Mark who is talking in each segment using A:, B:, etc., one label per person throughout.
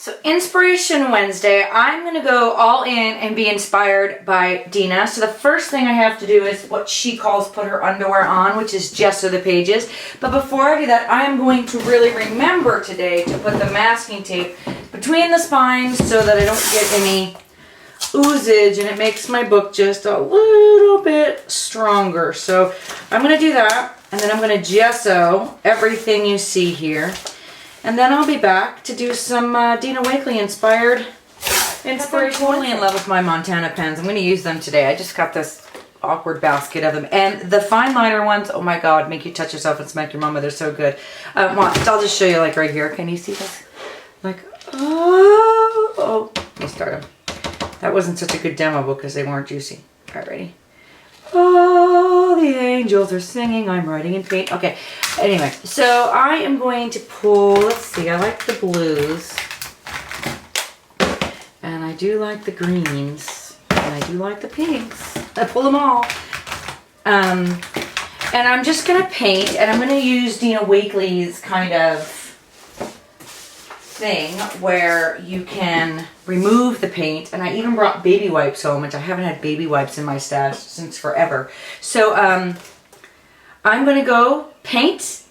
A: So Inspiration Wednesday, I'm going to go all in and be inspired by Donna. So the first thing I have to do is what she calls put her underwear on, which is gesso the pages. But before I do that, I am going to really remember today to put the masking tape between the spines so that I don't get any oozage and it makes my book just a little bit stronger. So I'm going to do that, and then I'm going to gesso everything you see here. And then I'll be back to do some Dina Wakley inspired inspiration. I'm totally in love with my Montana pens. I'm going to use them today. I just got this awkward basket of them. And the fine liner ones, oh my god, make you touch yourself and smack your mama. They're so good. I'll just show you like right here. Can you see this? Like, oh, let me start them. That wasn't such a good demo because they weren't juicy. All right, ready? Oh, the angels are singing. I'm writing in paint. Okay, anyway, so I am going to pull, let's see, I like the blues. And I do like the greens. And I do like the pinks. I pull them all. And I'm just going to paint, and I'm going to use Dina Wakley's kind of thing where you can remove the paint, and I even brought baby wipes home, which I haven't had baby wipes in my stash since forever. So I'm gonna go paint,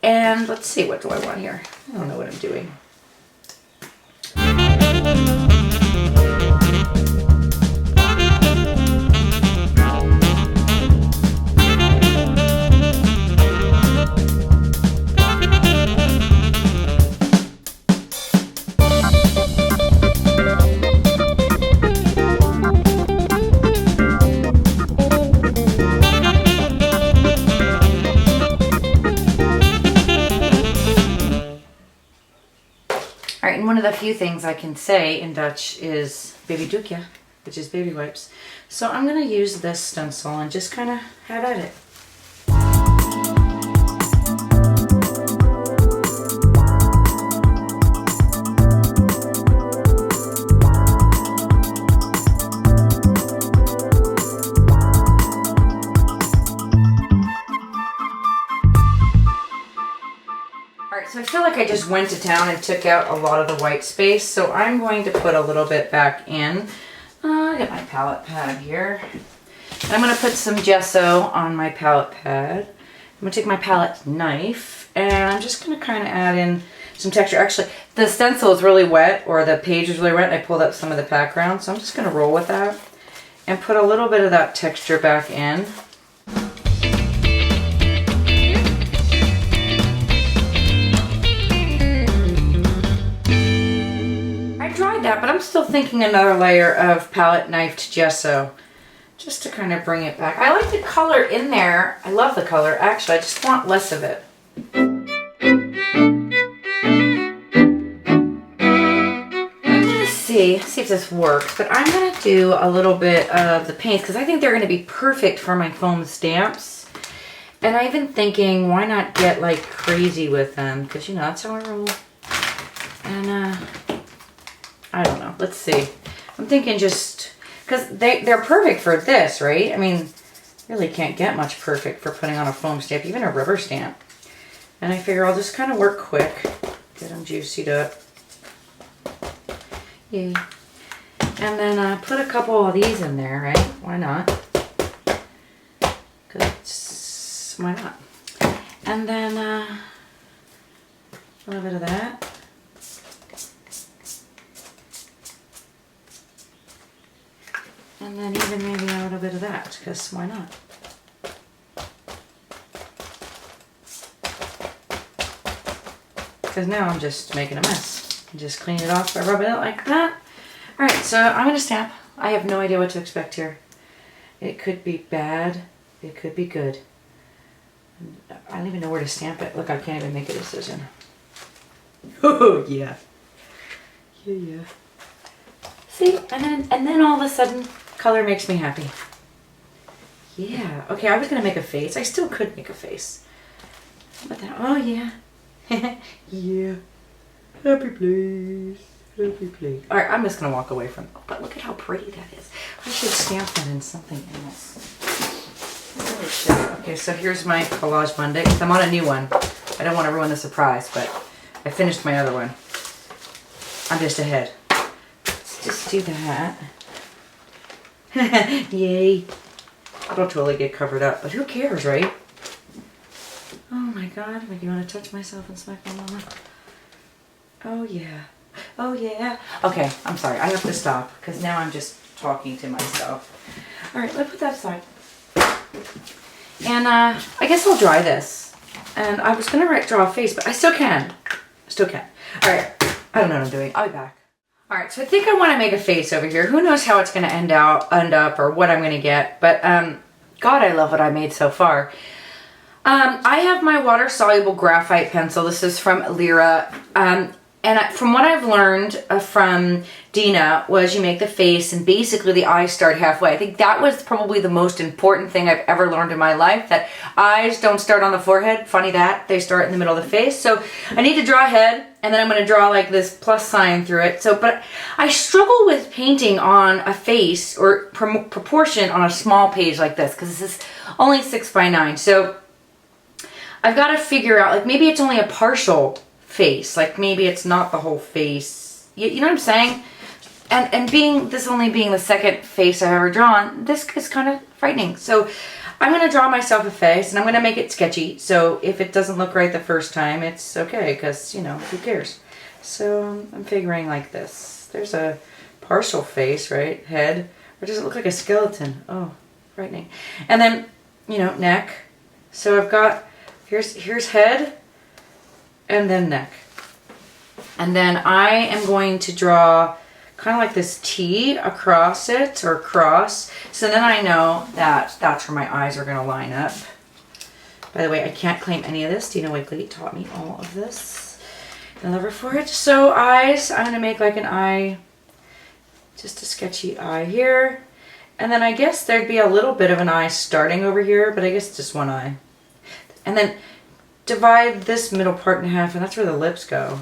A: and let's see, what do I want here? I don't know what I'm doing. One of the few things I can say in Dutch is baby doekje, which is baby wipes. So I'm going to use this stencil and just kind of have at it. So I feel like I just went to town and took out a lot of the white space, so I'm going to put a little bit back in. I got my palette pad here. I'm going to put some gesso on my palette pad. I'm going to take my palette knife, and I'm just going to kind of add in some texture. Actually, the stencil is really wet, or the page is really wet, and I pulled up some of the background, so I'm just going to roll with that and put a little bit of that texture back in. But I'm still thinking another layer of palette knifed gesso just to kind of bring it back. I like the color in there. I love the color. Actually, I just want less of it. I'm going to see if this works, but I'm going to do a little bit of the paints because I think they're going to be perfect for my foam stamps. And I've been thinking, why not get like crazy with them? Because, you know, that's how I roll. And, I don't know. Let's see. I'm thinking just because they're perfect for this, right? I mean, really can't get much perfect for putting on a foam stamp, even a rubber stamp. And I figure I'll just kind of work quick, get them juiced up. Yay. And then put a couple of these in there, right? Why not? Because why not? And then a little bit of that. And then even maybe a little bit of that, because why not? Because now I'm just making a mess. Just clean it off by rubbing it like that. Alright, so I'm going to stamp. I have no idea what to expect here. It could be bad. It could be good. I don't even know where to stamp it. Look, I can't even make a decision. Oh, yeah. Yeah. See? And then all of a sudden, color makes me happy. Yeah. Okay, I was going to make a face. I still could make a face. But then, oh, yeah. Yeah. Happy place. Happy place. Alright, I'm just going to walk away from it. But look at how pretty that is. I should stamp that in something else. I really should. Okay, so here's my Collage Monday. I'm on a new one. I don't want to ruin the surprise, but I finished my other one. I'm just ahead. Let's just do that. Yay. It'll totally get covered up, but who cares, right? Oh my God, make you want to touch myself and smack my mama? Oh yeah. Oh yeah. Okay, I'm sorry. I have to stop because now I'm just talking to myself. All right, let's put that aside. And I guess I'll dry this. And I was going to draw a face, but I still can. Still can. All right, I don't know what I'm doing. I'll be back. All right, so I think I want to make a face over here. Who knows how it's going to end up or what I'm going to get. But God, I love what I made so far. I have my water-soluble graphite pencil. This is from Lyra. And from what I've learned from Donna was you make the face and basically the eyes start halfway. I think that was probably the most important thing I've ever learned in my life, that eyes don't start on the forehead. Funny that. They start in the middle of the face. So I need to draw a head, and then I'm going to draw like this plus sign through it. But I struggle with painting on a face or proportion on a small page like this because this is only 6 by 9. So I've got to figure out, like maybe it's only a partial face, like maybe it's not the whole face. You know what I'm saying? And this only being the second face I've ever drawn, this is kind of frightening. So I'm going to draw myself a face and I'm going to make it sketchy. So if it doesn't look right the first time, it's okay because, you know, who cares? So I'm figuring like this. There's a partial face, right? Head. Or does it look like a skeleton? Oh, frightening. And then, you know, neck. So I've got, here's head. And then neck. And then I am going to draw kind of like this T across it, or cross. So then I know that that's where my eyes are going to line up. By the way, I can't claim any of this. Donna Wakely taught me all of this. I love her for it. So eyes, I'm going to make like an eye, just a sketchy eye here. And then I guess there'd be a little bit of an eye starting over here, but I guess just one eye. And then divide this middle part in half, and that's where the lips go.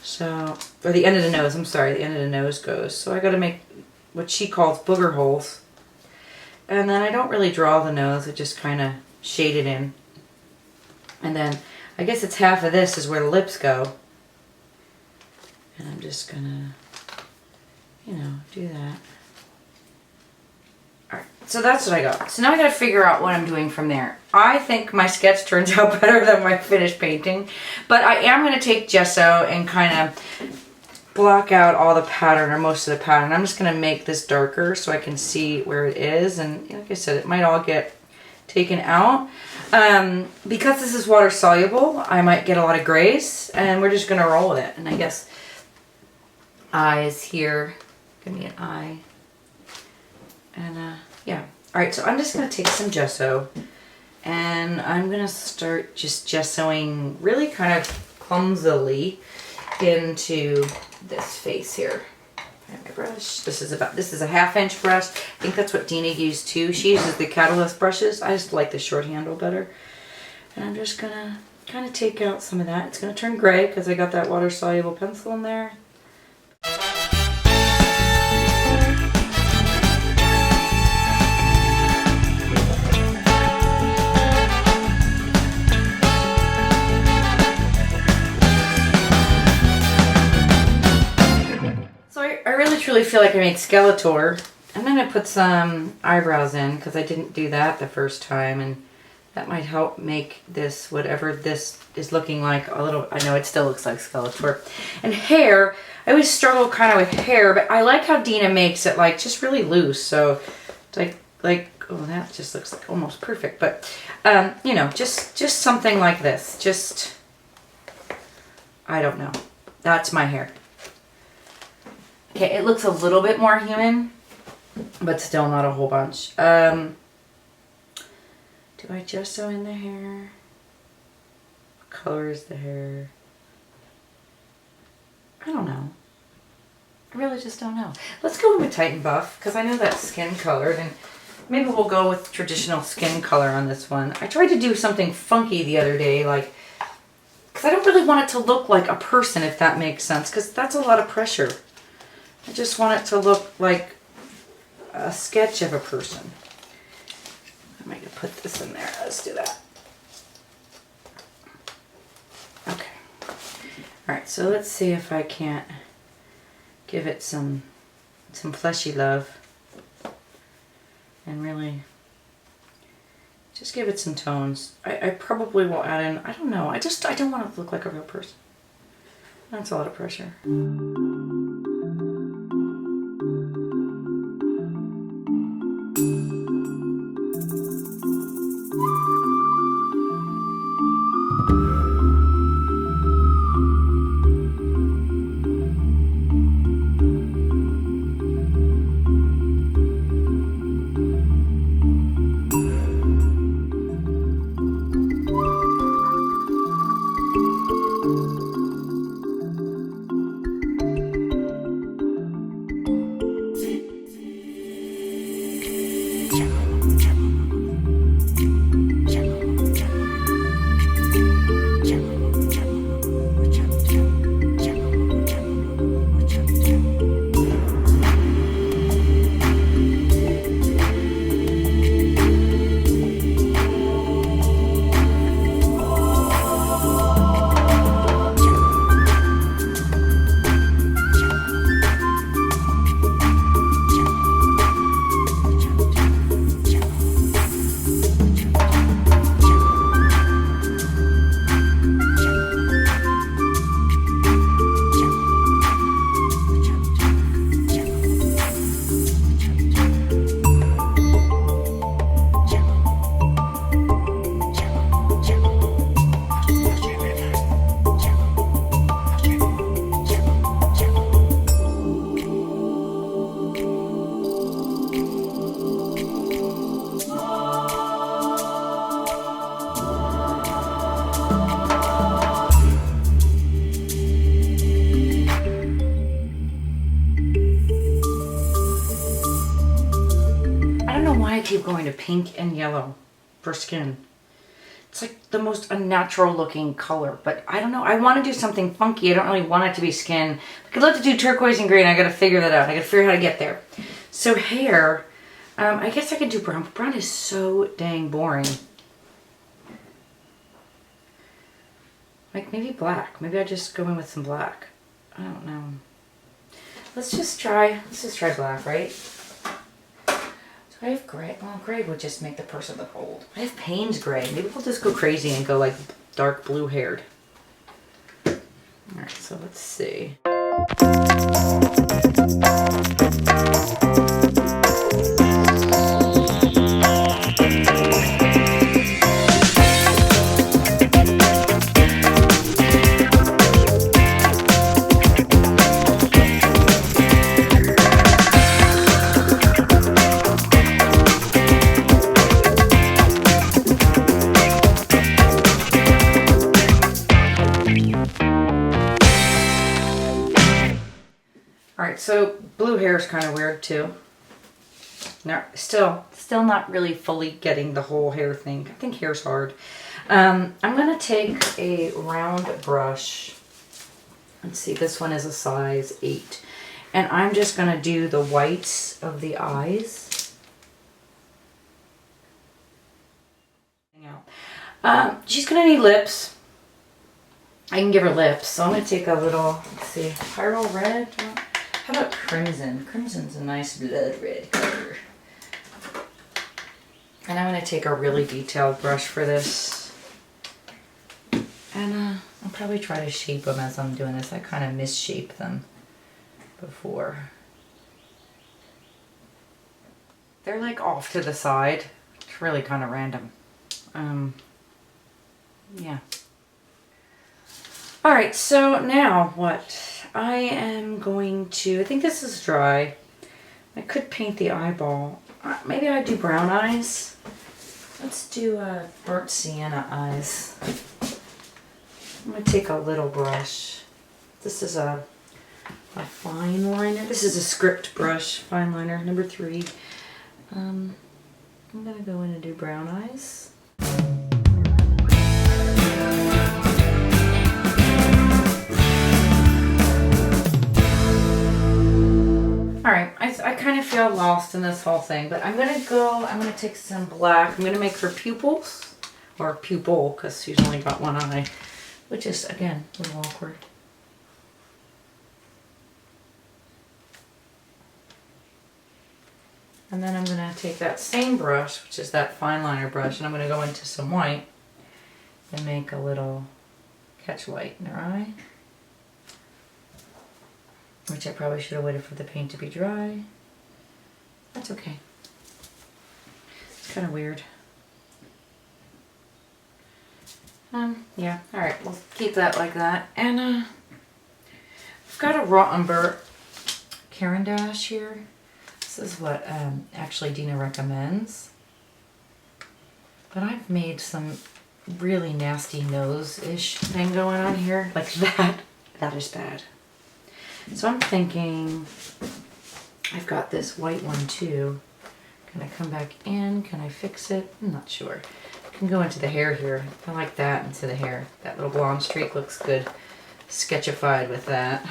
A: So, or the end of the nose, I'm sorry, the end of the nose goes. So I got to make what she calls booger holes. And then I don't really draw the nose, I just kind of shade it in. And then I guess it's half of this is where the lips go. And I'm just gonna, you know, do that. Alright, so that's what I got. So now I gotta figure out what I'm doing from there. I think my sketch turns out better than my finished painting, but I am gonna take gesso and kind of block out all the pattern, or most of the pattern. I'm just gonna make this darker so I can see where it is, and like I said, it might all get taken out. Because this is water soluble, I might get a lot of grays, and we're just gonna roll with it. And I guess eyes here, give me an eye. And yeah. Alright, so I'm just going to take some gesso and I'm going to start just gessoing really kind of clumsily into this face here. I have my brush. This is a 1/2 inch brush. I think that's what Donna used too. She uses the Catalyst brushes. I just like the short handle better. And I'm just going to kind of take out some of that. It's going to turn gray because I got that water soluble pencil in there. Truly feel like I made Skeletor. I'm going to put some eyebrows in because I didn't do that the first time, and that might help make this, whatever this is looking like, a little, I know it still looks like Skeletor. And hair, I always struggle kind of with hair, but I like how Donna makes it like just really loose. So it's like oh, that just looks like almost perfect. But you know, just something like this. Just, I don't know. That's my hair. Okay, it looks a little bit more human, but still not a whole bunch. Do I gesso in the hair? What color is the hair? I don't know. I really just don't know. Let's go with Titan Buff, because I know that's skin colored, and maybe we'll go with traditional skin color on this one. I tried to do something funky the other day, like, because I don't really want it to look like a person, if that makes sense, because that's a lot of pressure. I just want it to look like a sketch of a person. I might put this in there. Let's do that. Okay. Alright, so let's see if I can't give it some fleshy love. And really just give it some tones. I probably will add in, I don't know, I don't want it to look like a real person. That's a lot of pressure. Keep going to pink and yellow for skin. It's like the most unnatural looking color, but I don't know. I want to do something funky. I don't really want it to be skin. I'd love to do turquoise and green. I got to figure that out. I got to figure out how to get there. So hair, I guess I could do brown. But brown is so dang boring. Like maybe black. Maybe I just go in with some black. I don't know. Let's just try black, right? I have gray. Well, gray would just make the person look old. I have Payne's gray. Maybe we'll just go crazy and go like dark blue haired. Alright, so let's see. Alright, so blue hair is kind of weird too. No, still not really fully getting the whole hair thing. I think hair's hard. I'm going to take a round brush. Let's see, this one is a size 8. And I'm just going to do the whites of the eyes. She's going to need lips. I can give her lips. So I'm going to take a little, let's see, Pyro Red. How about crimson? Crimson's a nice blood red color. And I'm going to take a really detailed brush for this. And I'll probably try to shape them as I'm doing this. I kind of misshaped them before. They're like off to the side. It's really kind of random. Yeah. Alright, so now what? I am going to, I think this is dry. I could paint the eyeball. Maybe I do brown eyes. Let's do burnt sienna eyes. I'm going to take a little brush. This is a fine liner. This is a script brush, fine liner, number 3. I'm going to go in and do brown eyes. Alright, I kind of feel lost in this whole thing, but I'm going to take some black. I'm going to make her pupils, or pupil, because she's only got one eye, which is, again, a little awkward. And then I'm going to take that same brush, which is that fine liner brush, and I'm going to go into some white and make a little catch light in her eye. Which I probably should have waited for the paint to be dry. That's okay. It's kind of weird. Yeah, alright, we'll keep that like that. And I've got a raw umber Caran d'Ache here. This is what actually Dina recommends. But I've made some really nasty nose-ish thing going on here. Like that. That is bad. So I'm thinking, I've got this white one too. Can I come back in? Can I fix it? I'm not sure. I can go into the hair here. I like that into the hair. That little blonde streak looks good. Sketchified with that.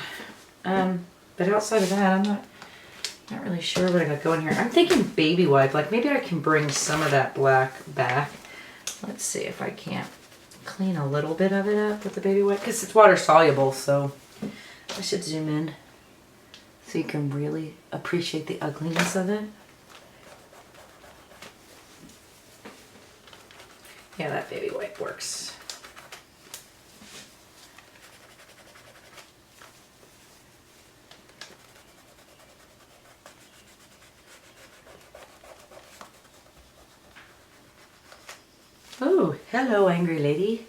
A: But outside of that, I'm not really sure what I got going here. I'm thinking baby wipe. Like maybe I can bring some of that black back. Let's see if I can't clean a little bit of it up with the baby wipe. Because it's water soluble, so I should zoom in so you can really appreciate the ugliness of it. Yeah, that baby wipe works. Oh, hello, angry lady.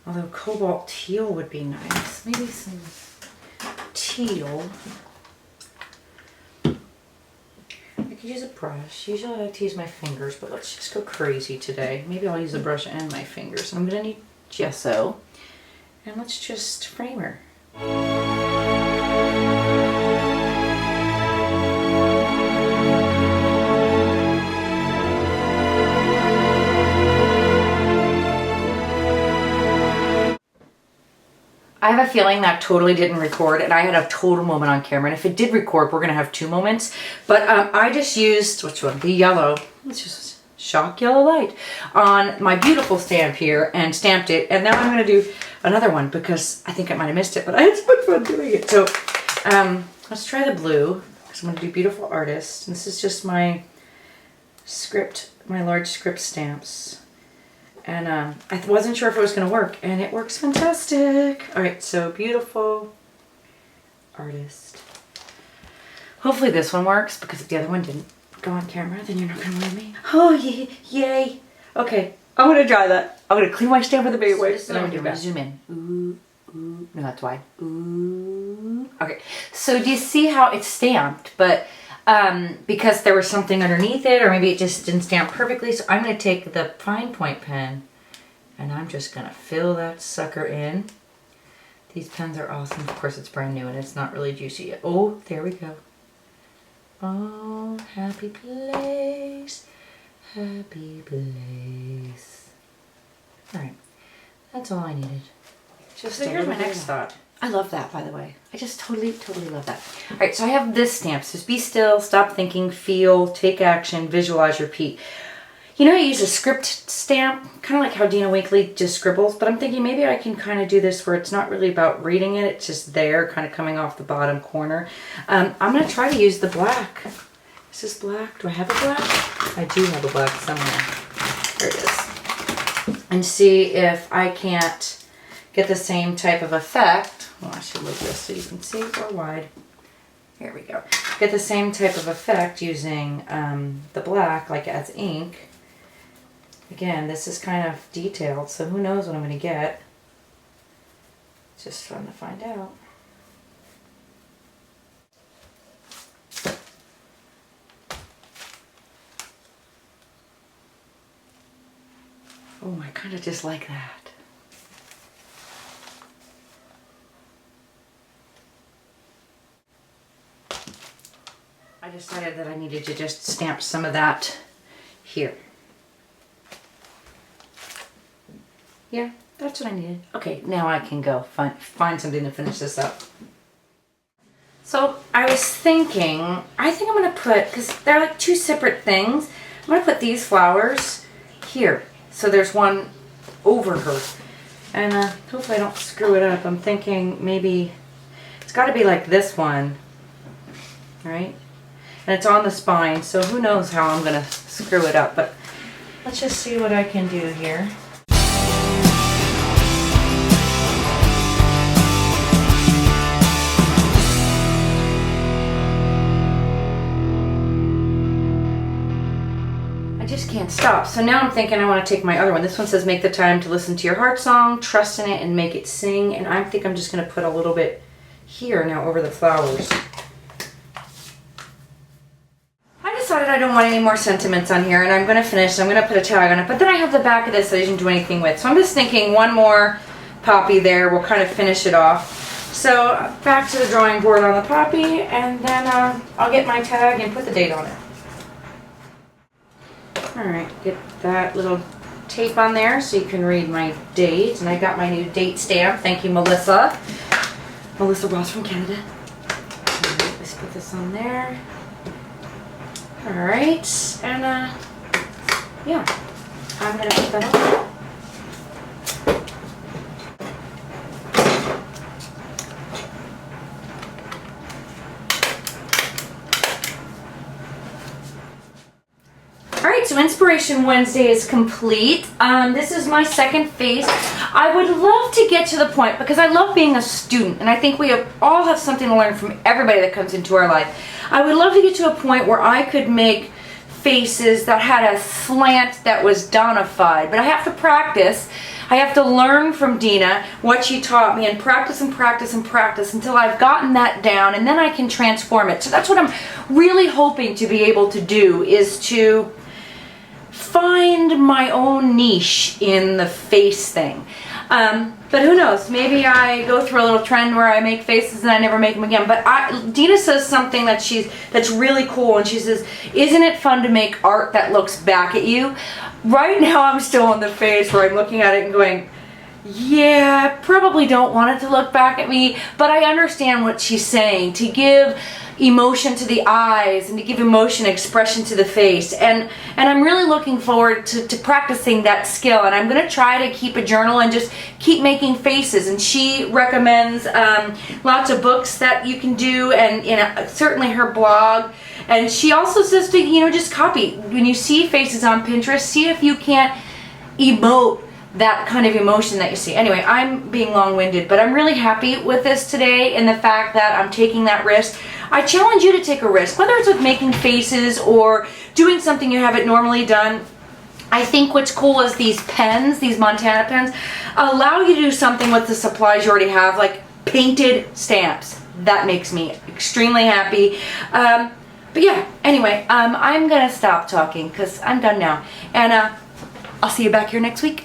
A: Although cobalt teal would be nice. Maybe some teal. I could use a brush. Usually I like to use my fingers, but let's just go crazy today. Maybe I'll use a brush and my fingers. I'm going to need gesso. And let's just frame her. I have a feeling that totally didn't record, and I had a total moment on camera. And if it did record, we're going to have 2 moments. But I just used, which one? The yellow. Let's just shock yellow light on my beautiful stamp here and stamped it. And now I'm going to do another one because I think I might have missed it, but I had so much fun doing it. So let's try the blue because I'm going to do Beautiful Artist. And this is just my script, my large script stamps. And I wasn't sure if it was going to work, and it works fantastic. All right, so Beautiful Artist. Hopefully this one works, because if the other one didn't go on camera, then you're not going to believe me. Oh, yay. Okay, I'm going to try that. I'm going to clean my stamp with a baby wipe, and I'm going to zoom in. Ooh, ooh. No, that's wide. Ooh. Okay, so do you see how it's stamped? But because there was something underneath it, or maybe it just didn't stamp perfectly. So I'm going to take the fine point pen and I'm just going to fill that sucker in. These pens are awesome. Of course, it's brand new and it's not really juicy yet. Oh, there we go. Oh, happy place, happy place. All right, that's all I needed. Just so here's my next thought. I love that, by the way. I just totally love that. All right, so I have this stamp. So be still, stop thinking, feel, take action, visualize, repeat. You know, I use a script stamp, kind of like how Dina Wakley just scribbles, but I'm thinking maybe I can kind of do this where it's not really about reading it. It's just there, kind of coming off the bottom corner. I'm going to try to use the black. Is this black? Do I have a black? I do have a black somewhere. There it is. And see if I can't get the same type of effect. Well, I should move this so you can see, or wide. Here we go. get the same type of effect using the black, like as ink. Again, this is kind of detailed, so who knows what I'm going to get. It's just fun to find out. Oh, I kind of just like that. I decided that I needed to just stamp some of that here. Yeah, that's what I needed. Okay, now I can go find something to finish this up. So I was thinking, I think I'm going to put, because they're like two separate things, I'm going to put these flowers here. So there's one over her. And hopefully I don't screw it up. I'm thinking maybe, it's got to be like this one, right? And it's on the spine, so who knows how I'm going to screw it up. But let's just see what I can do here. I just can't stop. So now I'm thinking I want to take my other one. This one says make the time to listen to your heart song, trust in it, and make it sing. And I think I'm just going to put a little bit here now over the flowers. I don't want any more sentiments on here, and I'm going to finish. So I'm going to put a tag on it, but then I have the back of this that I didn't do anything with. So I'm just thinking one more poppy there will kind of finish it off. So back to the drawing board on the poppy, and then I'll get my tag and put the date on it. Alright, get that little tape on there so you can read my date. And I got my new date stamp. Thank you, Melissa. Melissa Ross from Canada. Alright, let's put this on there. Alright, and yeah, I'm going to put that on. Alright, so Inspiration Wednesday is complete. This is my second face. I would love to get to the point, because I love being a student, and I think we all have something to learn from everybody that comes into our life. I would love to get to a point where I could make faces that had a slant that was Donna-fied, but I have to practice. I have to learn from Dina what she taught me and practice and practice and practice until I've gotten that down, and then I can transform it. So that's what I'm really hoping to be able to do, is to find my own niche in the face thing. But who knows, maybe I go through a little trend where I make faces and I never make them again. But Dina says something that's really cool, and she says, isn't it fun to make art that looks back at you? Right now I'm still on the phase where I'm looking at it and going, yeah, probably don't want it to look back at me, but I understand what she's saying, to give emotion to the eyes and to give emotion expression to the face, and I'm really looking forward to practicing that skill. And I'm going to try to keep a journal and just keep making faces. And she recommends lots of books that you can do, and certainly her blog. And she also says to just copy. When you see faces on Pinterest, see if you can't emote that kind of emotion that you see. Anyway, I'm being long-winded, but I'm really happy with this today, and the fact that I'm taking that risk. I challenge you to take a risk, whether it's with making faces or doing something you haven't normally done. I think what's cool is these pens, these Montana pens, allow you to do something with the supplies you already have, like painted stamps. That makes me extremely happy. But yeah, anyway, I'm gonna stop talking because I'm done now. And I'll see you back here next week.